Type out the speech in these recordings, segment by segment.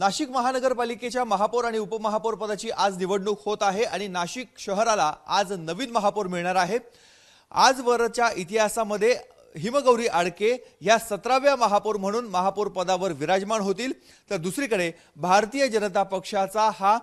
नाशिक महानगरपालिकेच्या महापौर आणि उपमहापौर पदाची आज निवडणूक होत आहे आणि नाशिक शहराला आज नवीन महापौर मिळणार आहे। आजवरच्या इतिहासामध्ये हिमगौरी आडके या 17व्या महापौर म्हणून महापौर पदावर विराजमान होतील, तर दुसरीकडे भारतीय जनता पक्षाचा हा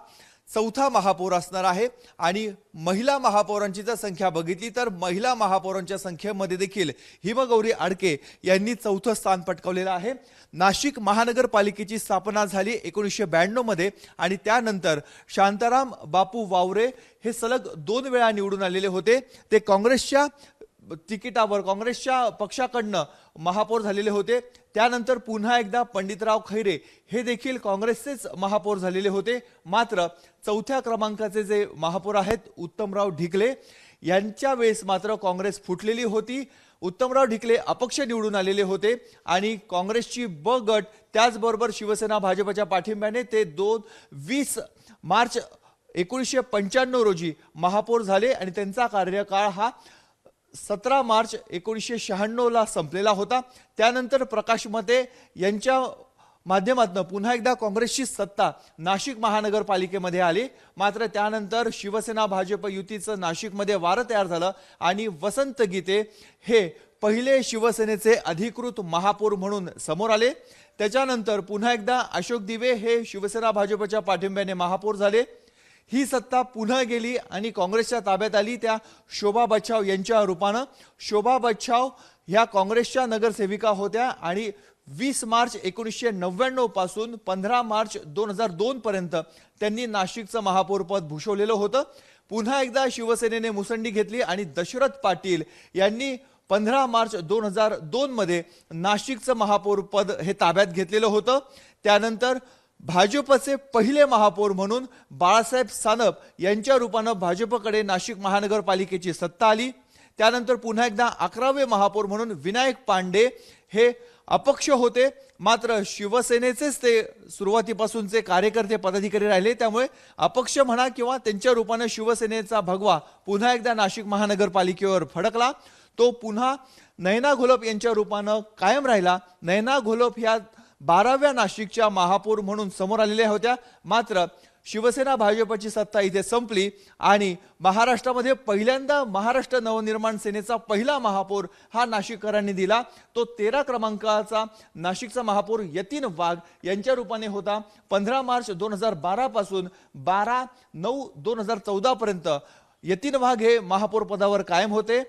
चौथा महापौर असणार आहे। आणि महिला महापौरांची जर संख्या बघितली तर महिला महापौरांच्या संख्येमध्ये देखील हिमगौरी आडके यांनी चौथं स्थान पटकावलेलं आहे। नाशिक महानगरपालिकेची स्थापना झाली 1992 मध्ये आणि त्यानंतर शांताराम बापू वावरे हे सलग 2 वेळा निवडून आलेले होते। ते काँग्रेसच्या तिकिटावर काँग्रेसच्या पक्षाकडनं महापौर झालेले होते। त्यानंतर पुन्हा एकदा पंडितराव खैरे हे देखील काँग्रेसचेच महापौर झालेले होते। मात्र चौथ्या क्रमांकाचे जे महापौर आहेत उत्तमराव ढिकले यांच्या वेळेस मात्र काँग्रेस फुटलेली होती। उत्तमराव ढिकले अपक्ष निवडून आलेले होते आणि काँग्रेसची ब गट त्याचबरोबर शिवसेना भाजपच्या पाठिंब्याने ते 20 मार्च 1995 रोजी महापौर झाले आणि त्यांचा कार्यकाळ हा 17 मार्च 1996 ला संपलेला होता। त्यानंतर प्रकाश मते यांच्या माध्यमातून पुन्हा एकदा काँग्रेसची सत्ता नाशिक महानगरपालिकेमध्ये आली। मात्र त्यानंतर शिवसेना भाजप युतीचं नाशिकमध्ये वारं तयार झालं आणि वसंत गीते हे पहिले शिवसेनेचे अधिकृत महापौर म्हणून समोर आले। त्याच्यानंतर पुन्हा एकदा अशोक दिवे हे शिवसेना भाजपच्या पाठिंब्याने महापौर झाले। ही सत्ता पुन्हा गेली आणि काँग्रेसच्या ताब्यात आली त्या शोभा बच्छाव यांच्या रूपानं। शोभा बच्छाव ह्या काँग्रेसच्या नगरसेविका होत्या आणि 20 मार्च 1999 पासून 15 मार्च 2002 पर्यंत त्यांनी नाशिकचं महापौर पद भूषवलेलं होतं। पुन्हा एकदा शिवसेनेने मुसंडी घेतली आणि दशरथ पाटील यांनी 15 मार्च 2002 मध्ये नाशिकचं महापौर पद हे ताब्यात घेतलेलं होतं। त्यानंतर भाजपचे पहिले महापौर म्हणून बाळासाहेब सानप यांच्या रूपानं भाजपकडे नाशिक महानगरपालिकेची सत्ता आली। त्यानंतर पुन्हा एकदा 11वे महापौर म्हणून विनायक पांडे हे अपक्ष होते। मात्र शिवसेनेचेच ते सुरुवातीपासूनचे कार्यकर्ते पदाधिकारी राहिले, त्यामुळे अपक्ष म्हणा किंवा त्यांच्या रूपानं शिवसेनेचा भगवा पुन्हा एकदा नाशिक महानगरपालिकेवर फडकला। तो पुन्हा नयना घोलप यांच्या रूपानं कायम राहिला। नयना घोलप ह्या 12व्या नाशिकच्या महापौर म्हणून समोर आलेल्या होत्या। मात्र शिवसेना भाजपची सत्ता इथे संपली आणि महाराष्ट्रामध्ये पहिल्यांदा महाराष्ट्र नवनिर्माण सेनेचा पहिला महापौर हा नाशिककरांनी दिला। तो 13 क्रमांकाचा नाशिकचा महापौर यतीन वाघ यांच्या रूपाने होता। 15 मार्च 2012 पासून 12/9/2014 पर्यंत यतीन वाघ हे महापौर पदावर कायम होते।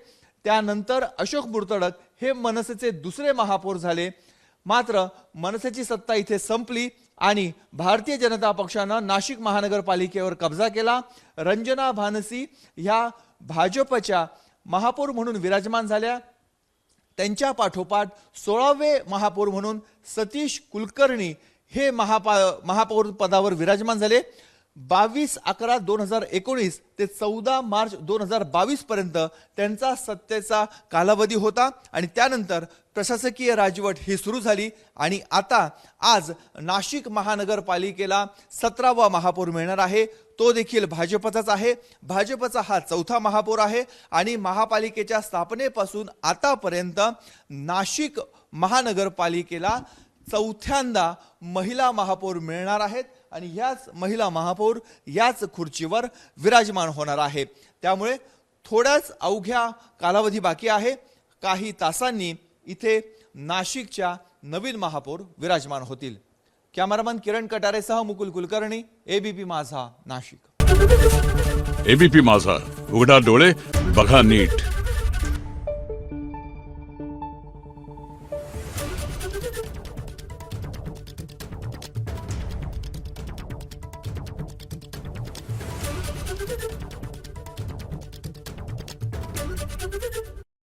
त्यानंतर अशोक मुर्तडक हे मनसेचे दुसरे महापौर झाले। मात्र मनसेची सत्ता इथे संपली आणि भारतीय जनता पक्षानं नाशिक महानगरपालिकेवर कब्जा केला। रंजना भानसी ह्या भाजपच्या महापौर म्हणून विराजमान झाल्या। त्यांच्या पाठोपाठ 16वे महापौर म्हणून सतीश कुलकर्णी हे महापौर पदावर विराजमान झाले। 22/11/2019 ते 14 मार्च 2022 पर्यंत त्यांचा सत्तेचा कालावधी होता आणि त्यानंतर प्रशासकीय राजवट ही सुरू झाली आणि आता आज नाशिक महानगरपालिकेला 17वा महापौर मिळणार आहे। तो देखील भाजपचाच आहे। भाजपचा हा चौथा महापौर आहे आणि महापालिकेच्या स्थापनेपासून आतापर्यंत नाशिक महानगरपालिकेला चौथ्यांदा महिला महापौर मिळणार आहेत आणि याच महिला महापौर याच खुर्चीवर विराजमान होणार आहे। त्यामुळे थोड्याच अवघ्या कालावधी बाकी आहे। काही तासांनी इथे नाशिकच्या नवीन महापौर विराजमान होतील। कॅमेरामन किरण कटारेसह मुकुल कुलकर्णी, एबीपी माझा, नाशिक। एबीपी माझा, उघडा डोळे बघा नीट।